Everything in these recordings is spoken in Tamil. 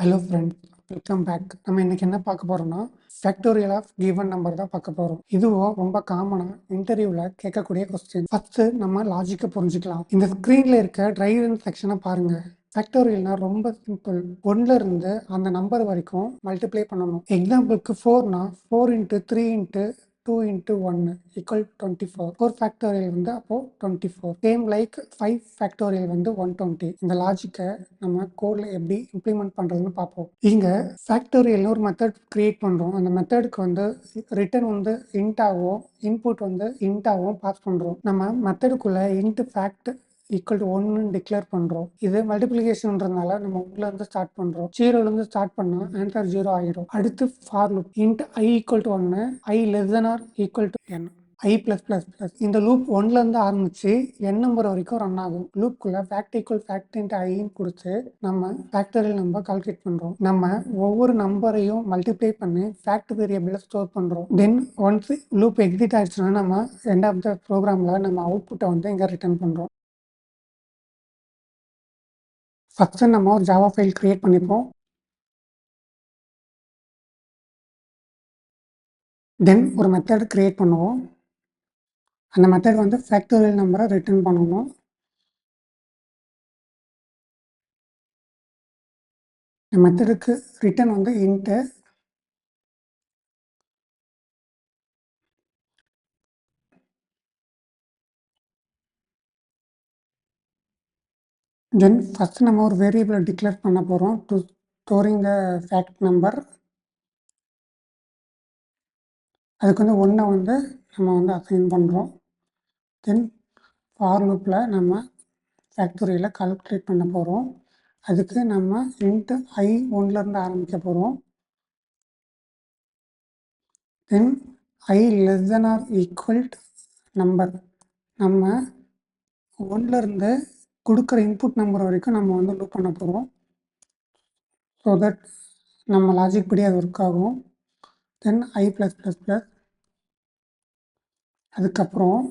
Hello friends, welcome back. நம்ம இன்னைக்கு என்ன பார்க்க போறோம்னா ஃபேக்டோரியல் ஆஃப் கிவன் நம்பர் தான் பார்க்க போறோம். இதுவும் ரொம்ப காமனா இன்டர்வியூல கேட்கக்கூடிய கொஸ்டின். ஃபர்ஸ்ட் நம்ம லாஜிக்கை புரிஞ்சுக்கலாம். இந்த ஸ்கிரீன்ல இருக்க டிரைவ் இன் செக்ஷனை பாருங்க. ஃபேக்டோரியல்னா ரொம்ப சிம்பிள். ஒன்ல இருந்து அந்த நம்பர் வரைக்கும் மல்டிப்ளை பண்ணணும். எக்ஸாம்பிளுக்கு 4னா 4 into 3 into 2 into 1 equal 24. 4 factorial வந்து அப்போ 24. சேம் லைக் 5 ஃபேக்டோரியல் வந்து 120. இந்த லாஜிக்கை நம்ம கோட்ல எப்படி இம்ப்ளிமெண்ட் பண்றதுன்னு பார்ப்போம். இங்க ஃபேக்டோரியல்னு ஒரு மெத்தட் கிரியேட் பண்றோம். அந்த மெத்தடுக்கு வந்து ரிட்டர்ன் வந்து இன்ட்டாகவும் இன்புட் வந்து இன்ட்டாகவும் பாஸ் பண்றோம். நம்ம மெத்தடுக்குள்ள int fact equal to 1 declare பண்ணுறோம். இது மல்டிப்ளிகேஷன்றதுனால நம்ம இருந்து ஸ்டார்ட் பண்ணுறோம். ஜீரோலேருந்து ஸ்டார்ட் பண்ணால் ஆன்சர் 0 ஆகிடும். அடுத்து for loop int I equal to 1 I less than or equal to n I plus plus plus. இந்த லூப் ஒன்லேருந்து ஆரம்பிச்சு n நம்பர் வரைக்கும் ரன் ஆகும். லூப்புக்குள்ள ஃபேக்ட் ஈக்குவல் ஃபேக்ட் இன்ட்டு ஐன்னு கொடுத்து நம்ம ஃபேக்டரியல் நம்பர் கால்குலேட் பண்ணுறோம். நம்ம ஒவ்வொரு நம்பரையும் மல்டிப்ளை பண்ணி ஃபேக்ட் வேரியபிளை ஸ்டோர் பண்ணுறோம். தென் ஒன்ஸ் லூப் எக்ஸிட் ஆயிடுச்சுன்னா நம்ம எண்ட் ஆஃப் த ப்ரோக்ராமில் நம்ம அவுட்புட்டை வந்து இங்கே ரிட்டர்ன் பண்ணுறோம். ஃபஸ்ட்டு நம்ம ஒரு ஜாவா ஃபைல் கிரியேட் பண்ணிப்போம். தென் ஒரு மெத்தட் கிரியேட் பண்ணுவோம். அந்த மெத்தட் வந்து ஃபேக்டோரியல் நம்பரை ரிட்டர்ன் பண்ணணும். இந்த மெத்தடுக்கு ரிட்டர்ன் வந்து இன்ட்டு தென் ஃபஸ்ட்டு நம்ம ஒரு வேரியபிளை டிக்ளேர் பண்ண போகிறோம் to storing the fact number. அதுக்கு வந்து ஒன்றை வந்து நம்ம வந்து அசைன் பண்ணுறோம். தென் ஃபார் லூப்பில் நம்ம ஃபேக்டோரியலை கால்குலேட் பண்ண போகிறோம். அதுக்கு நம்ம இன்ட்டு ஐ ஒன்லேருந்து ஆரம்பிக்க போகிறோம். Then i less than or equal number. நம்ம ஒன்லேருந்து கொடுக்குற இன்புட் நம்பர் வரைக்கும் நம்ம வந்து லூப் பண்ண போகிறோம். ஸோ தட் நம்ம லாஜிக் படி அது ஒர்க் ஆகும். தென் ஐ ப்ளஸ் ப்ளஸ் ப்ளஸ். அதுக்கப்புறம்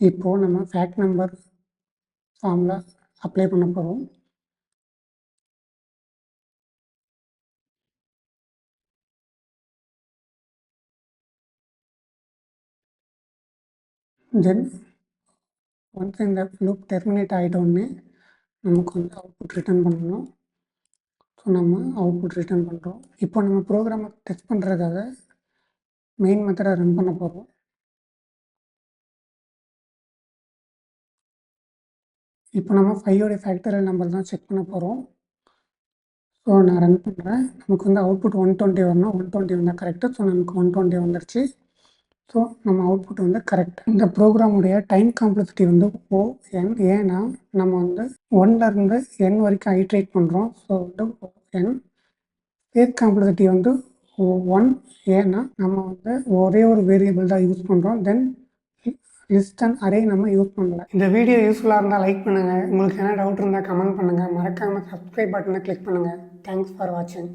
இப்போது நம்ம ஃபேக்ட் நம்பர் ஃபார்மில் அப்ளை பண்ண போகிறோம். தென் ஒன்ஸ் இந்த லூப் டெர்மினேட் ஆகிட்டோடனே நமக்கு வந்து அவுட்புட் ரிட்டர்ன் பண்ணணும். ஸோ நம்ம அவுட்புட் ரிட்டர்ன் பண்ணுறோம். இப்போ நம்ம ப்ரோக்ராமை டெஸ்ட் பண்ணுறதுக்காக மெயின் மெத்தடை ரன் பண்ண போகிறோம். இப்போ நம்ம 5 ஃபேக்டரியல் நம்பர் தான் செக் பண்ண போகிறோம். ஸோ நான் ரன் பண்ணுறேன். நமக்கு வந்து அவுட்புட் 120 வரணும். 120 வந்தால் கரெக்டு. ஸோ நமக்கு 120 வந்துடுச்சு. ஸோ நம்ம அவுட்புட் வந்து கரெக்ட். இந்த ப்ரோக்ராமுடைய டைம் காம்ப்ளெக்சிட்டி வந்து ON. ஏன்னா நம்ம வந்து 1லேருந்து n வரைக்கும் ஐட்ரேட் பண்ணுறோம். ஸோ வந்து ON. ஸ்பேஸ் காம்ப்ளெக்சிட்டி வந்து 1. ஏன்னா நம்ம வந்து ஒரே ஒரு வேரியபிள் தான் யூஸ் பண்ணுறோம். தென் லிஸ்ட் அண்ட் அரே நம்ம யூஸ் பண்ணல. இந்த வீடியோ யூஸ்ஃபுல்லாக இருந்தால் லைக் பண்ணுங்கள். உங்களுக்கு என்ன டவுட் இருந்தால் கமெண்ட் பண்ணுங்கள். மறக்காமல் சப்ஸ்கிரைப் பட்டனை கிளிக் பண்ணுங்கள். தேங்க்ஸ் ஃபார் வாட்சிங்.